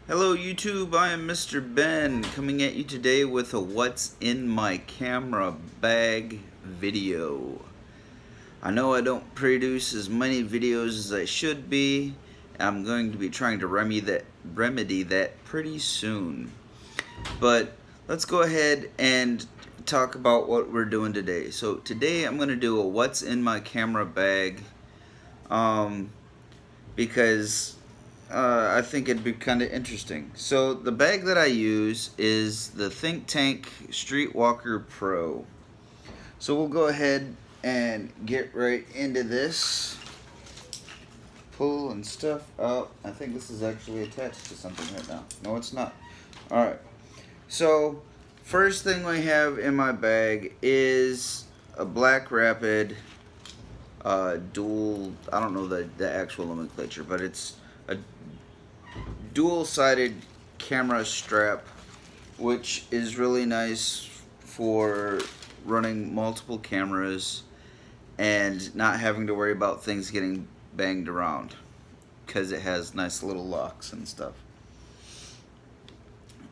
Hello YouTube, I am Mr. Ben coming at you today with a what's in my camera bag video. I know I don't produce as many videos as I should be. I'm going to be trying to remedy that pretty soon. But let's go ahead and talk about what we're doing today. So today I'm going to do a what's in my camera bag because I think it'd be kind of interesting. So the bag that I use is the Think Tank Streetwalker Pro. So we'll go ahead and get right into this. Pull and stuff out. I think this is actually attached to something right now. No, it's not. Alright. So first thing we have in my bag is a Black Rapid dual, I don't know the actual nomenclature, but it's a dual-sided camera strap, which is really nice for running multiple cameras and not having to worry about things getting banged around because it has nice little locks and stuff.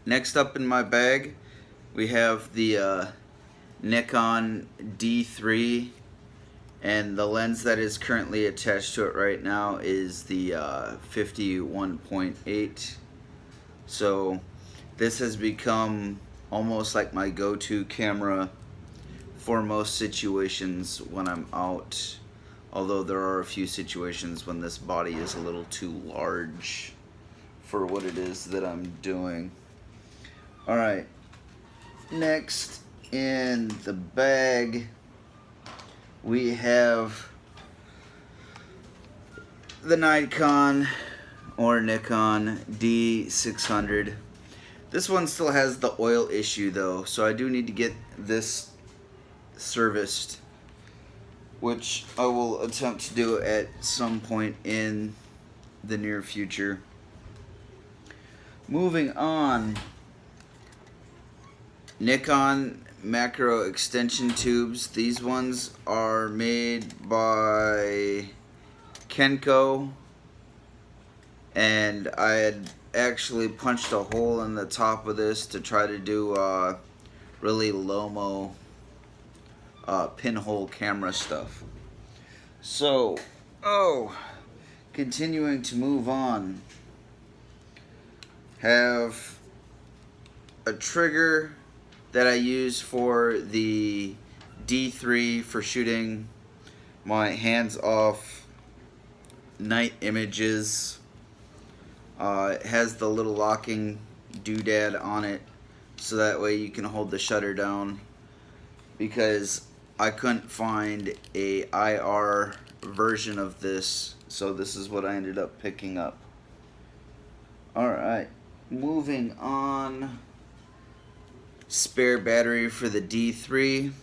Next up in my bag we have the Nikon D3, and the lens that is currently attached to it right now is the 51.8. So this has become almost like my go-to camera for most situations when I'm out, although there are a few situations when this body is a little too large for what it is that I'm doing. Alright, next in the bag we have the Nikon D600. This one still has the oil issue though, so I do need to get this serviced, which I will attempt to do at some point in the near future. Moving on, Nikon macro extension tubes. These ones are made by Kenko, and I had actually punched a hole in the top of this to try to do really low-mo pinhole camera stuff. So, continuing to move on, have a trigger that I use for the D3 for shooting my hands-off night images. It has the little locking doodad on it, so that way you can hold the shutter down, because I couldn't find a IR version of this, so this is what I ended up picking up. Alright, moving on. Spare battery for the D3.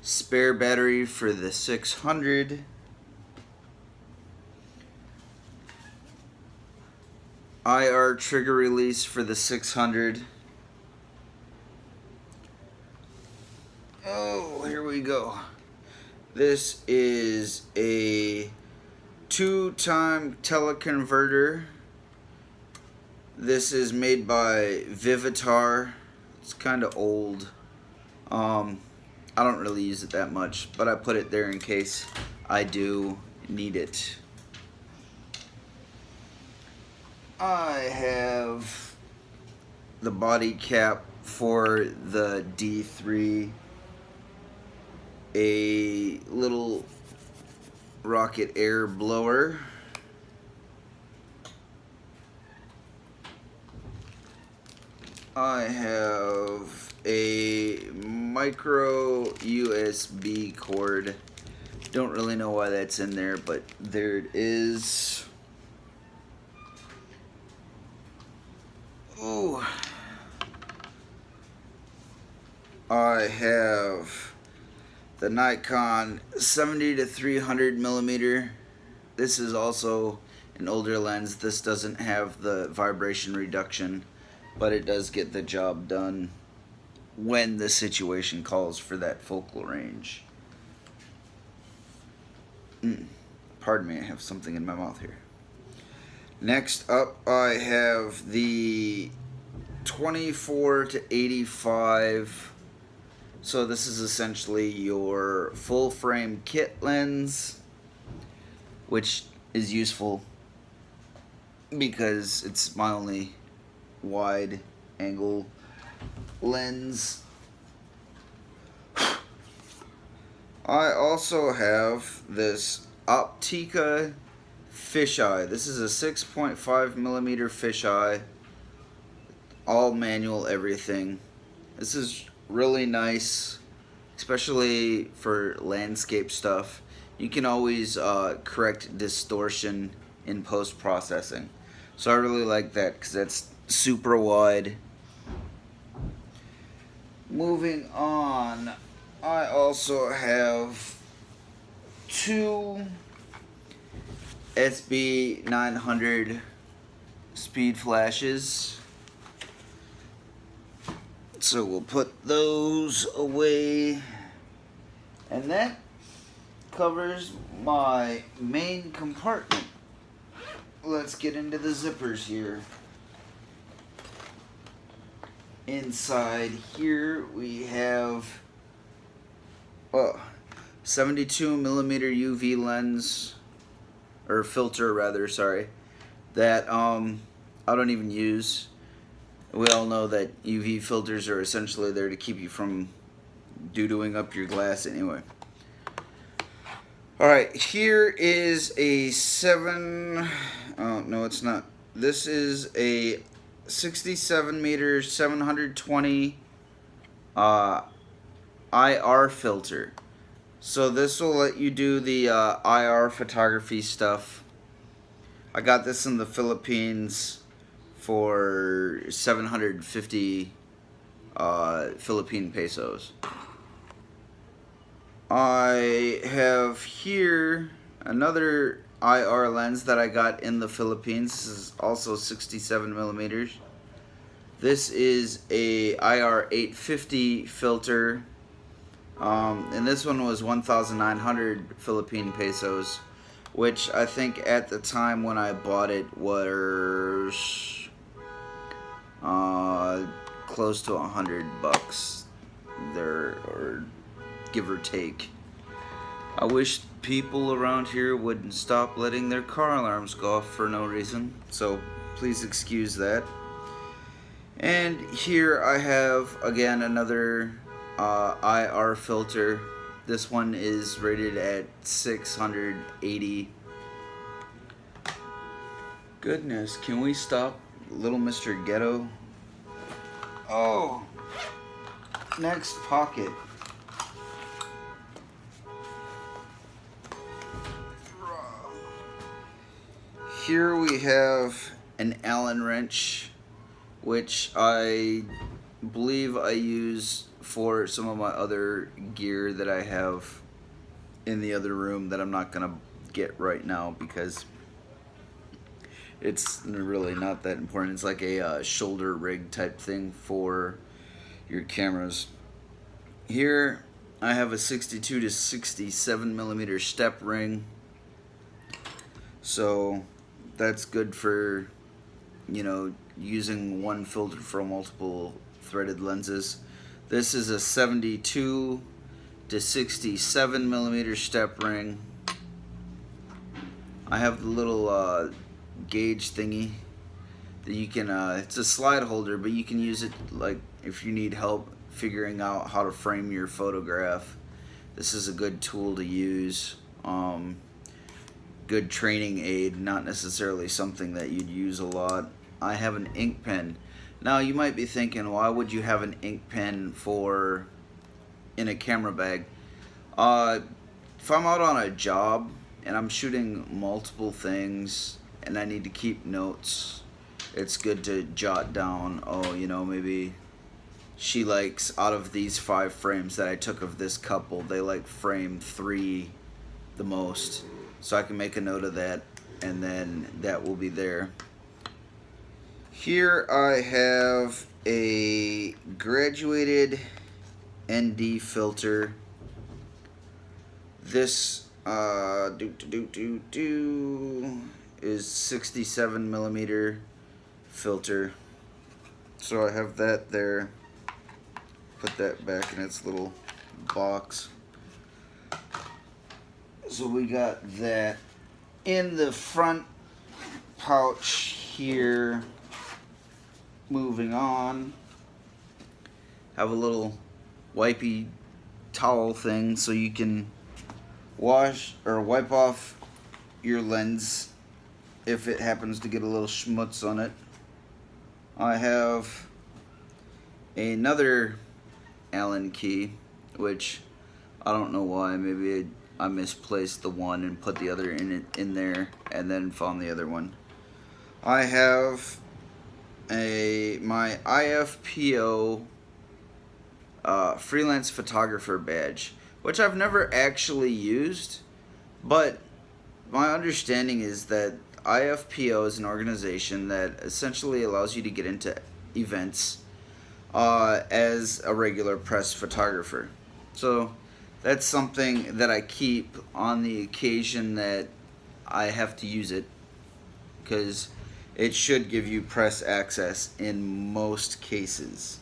Spare battery for the 600. IR trigger release for the 600. Oh, here we go. This is a 2-time teleconverter. This is made by Vivitar. It's kind of old. I don't really use it that much, but I put it there in case I do need it. I have the body cap for the D3, a little rocket air blower, I have a micro USB cord. Don't really know why that's in there, but there it is. Ooh. I have the Nikon 70 to 300 millimeter. This is also an older lens. This doesn't have the vibration reduction, but it does get the job done when the situation calls for that focal range. Pardon me, I have something in my mouth here. Next up, I have the 24 to 85. So this is essentially your full frame kit lens, which is useful because it's my only wide angle lens. I also have this Optica fisheye. This is a 6.5 millimeter fisheye, all manual everything. This is really nice, especially for landscape stuff. You can always correct distortion in post-processing. So I really like that because that's super wide. Moving on, I also have two SB900 speed flashes. So we'll put those away. And that covers my main compartment. Let's get into the zippers here. Inside here we have 72 millimeter UV lens, or filter rather, sorry, that I don't even use. We all know that UV filters are essentially there to keep you from doo-dooing up your glass anyway. Alright, here is a no it's not. This is a 67 meter 720 IR filter. So this will let you do the IR photography stuff. I got this in the Philippines for 750 Philippine pesos. I have here another IR lens that I got in the Philippines. This is also 67 millimeters. This is a IR 850 filter, and this one was 1,900 Philippine pesos, which I think at the time when I bought it was close to $100 there, or give or take. I wish people around here wouldn't stop letting their car alarms go off for no reason, so please excuse that. And here I have again another IR filter. This one is rated at 680. Goodness, can we stop little Mr. Ghetto? Oh, next pocket. Here we have an Allen wrench, which I believe I use for some of my other gear that I have in the other room that I'm not gonna get right now because it's really not that important. It's like a shoulder rig type thing for your cameras. Here I have a 62 to 67 millimeter step ring, so that's good for, you know, using one filter for multiple threaded lenses. This is a 72 to 67 millimeter step ring. I have the little gauge thingy that you can, it's a slide holder, but you can use it like if you need help figuring out how to frame your photograph. This is a good tool to use. Good training aid, not necessarily something that you'd use a lot. I have an ink pen. Now you might be thinking, why would you have an ink pen for in a camera bag? If I'm out on a job and I'm shooting multiple things and I need to keep notes, it's good to jot down, oh, you know, maybe she likes, out of these 5 frames that I took of this couple, they like frame 3 the most. So I can make a note of that, and then that will be there. Here I have a graduated ND filter. This is 67 millimeter filter. So I have that there. Put that back in its little box. So we got that in the front pouch here. Moving on, have a little wipey towel thing so you can wash or wipe off your lens if it happens to get a little schmutz on it. I have another Allen key, which I don't know why. Maybe I misplaced the one and put the other in there and then found the other one. I have my IFPO freelance photographer badge, which I've never actually used, but my understanding is that IFPO is an organization that essentially allows you to get into events as a regular press photographer. So that's something that I keep on the occasion that I have to use it, because it should give you press access in most cases.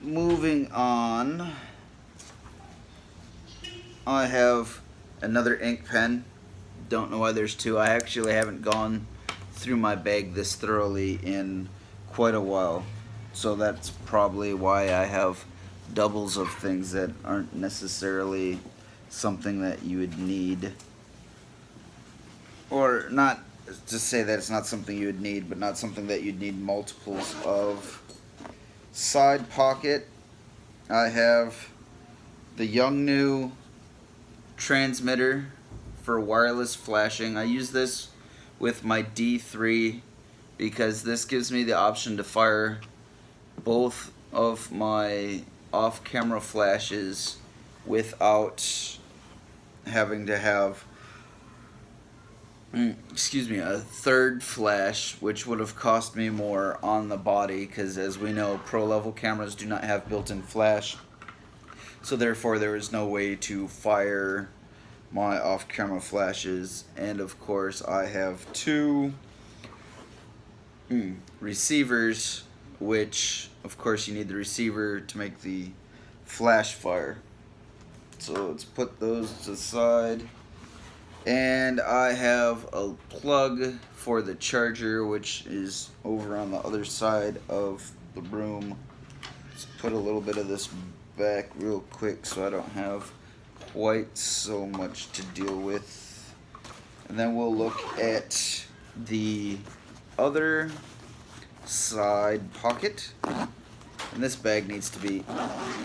Moving on, I have another ink pen. Don't know why there's two. I actually haven't gone through my bag this thoroughly in quite a while. So that's probably why I have doubles of things that aren't necessarily something that you would need. Or not to say that it's not something you would need, but not something that you'd need multiples of. Side pocket, I have the Youngnu transmitter for wireless flashing. I use this with my D3 because this gives me the option to fire both of my off-camera flashes without having to have a third flash, which would have cost me more on the body, because as we know, pro level cameras do not have built-in flash, so therefore there is no way to fire my off-camera flashes. And of course I have two receivers, which of course you need the receiver to make the flash fire. So let's put those to the side. And I have a plug for the charger, which is over on the other side of the room. Let's put a little bit of this back real quick so I don't have quite so much to deal with. And then we'll look at the other side pocket. And this bag needs to be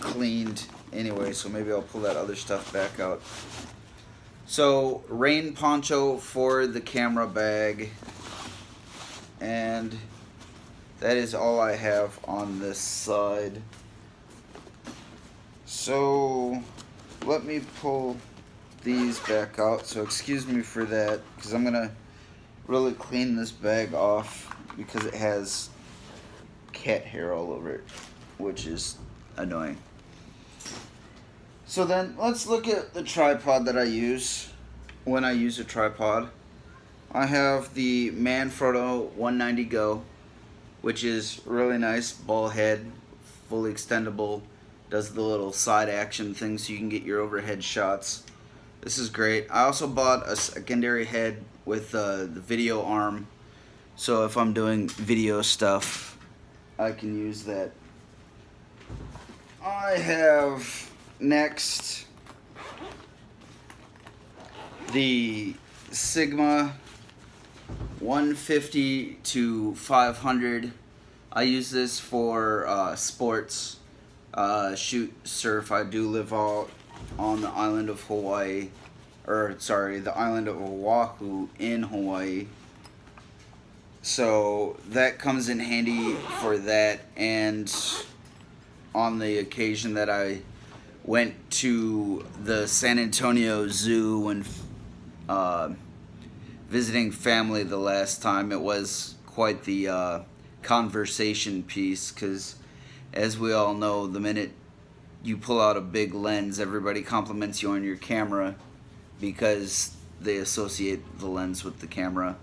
cleaned anyway, so maybe I'll pull that other stuff back out. So, rain poncho for the camera bag, and that is all I have on this side. So, let me pull these back out, so excuse me for that, because I'm going to really clean this bag off because it has cat hair all over it, which is annoying. So then, let's look at the tripod that I use when I use a tripod. I have the Manfrotto 190 Go, which is really nice, ball head, fully extendable, does the little side action thing so you can get your overhead shots. This is great. I also bought a secondary head with the video arm, so if I'm doing video stuff, I can use that. I have next the Sigma 150 to 500. I use this for sports, shoot, surf. I do live out on the island of Hawaii, or sorry, the island of Oahu in Hawaii. So that comes in handy for that, and on the occasion that I went to the San Antonio Zoo when visiting family the last time, it was quite the conversation piece, because as we all know, the minute you pull out a big lens, everybody compliments you on your camera because they associate the lens with the camera.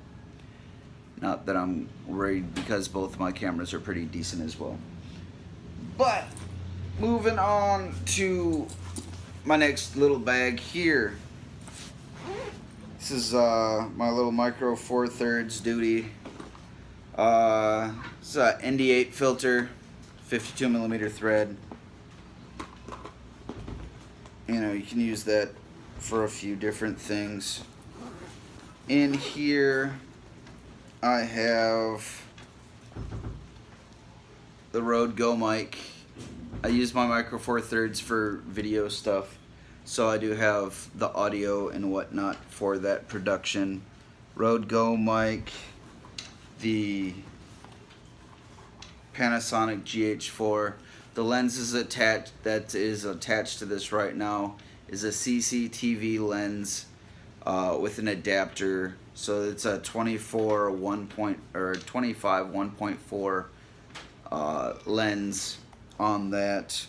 Not that I'm worried, because both of my cameras are pretty decent as well. But moving on to my next little bag here. This is my little micro 4/3 duty. It's a ND8 filter, 52mm thread. You know, you can use that for a few different things. In here I have the Rode Go mic. I use my micro 4/3 for video stuff, so I do have the audio and whatnot for that production. Rode Go mic, the Panasonic GH4. The lens is attached, that is attached to this right now, is a CCTV lens with an adapter. So it's a 25 1.4 lens on that.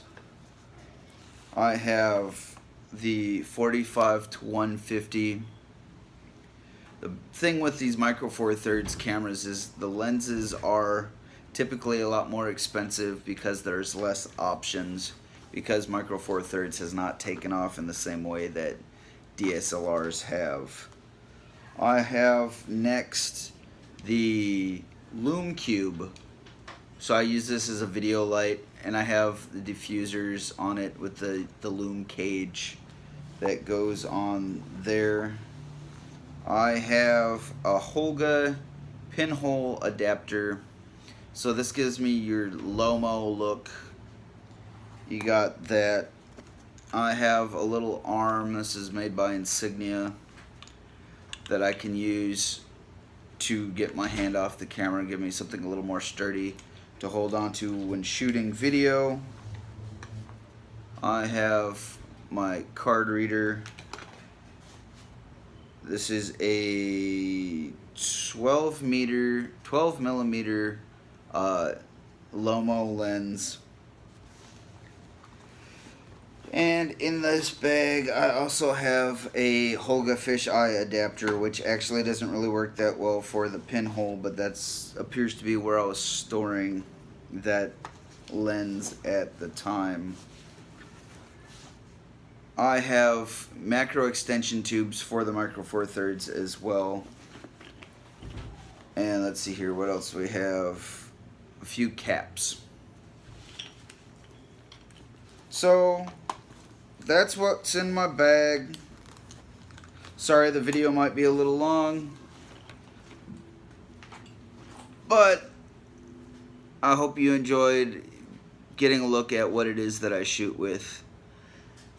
I have the 45 to 150. The thing with these micro 4/3 cameras is the lenses are typically a lot more expensive because there's less options, because micro 4/3 has not taken off in the same way that DSLRs have. I have next the Lume Cube. So I use this as a video light, and I have the diffusers on it with the Lume cage that goes on there. I have a Holga pinhole adapter. So this gives me your Lomo look. You got that. I have a little arm, this is made by Insignia, that I can use to get my hand off the camera and give me something a little more sturdy to hold on to when shooting video. I have my card reader. This is a 12mm Lomo lens. And in this bag I also have a Holga fisheye adapter, which actually doesn't really work that well for the pinhole, but that's appears to be where I was storing that lens at the time. I have macro extension tubes for the micro 4/3 as well. And let's see here, what else we have? A few caps. So that's what's in my bag. Sorry the video might be a little long, but I hope you enjoyed getting a look at what it is that I shoot with.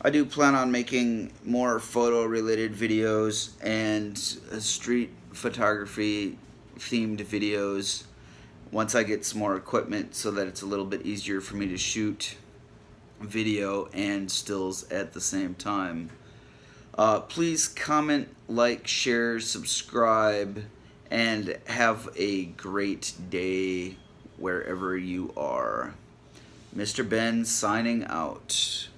I do plan on making more photo related videos and street photography themed videos once I get some more equipment, so that it's a little bit easier for me to shoot video and stills at the same time. Please comment, like, share, subscribe, and have a great day wherever you are. Mr. Ben signing out.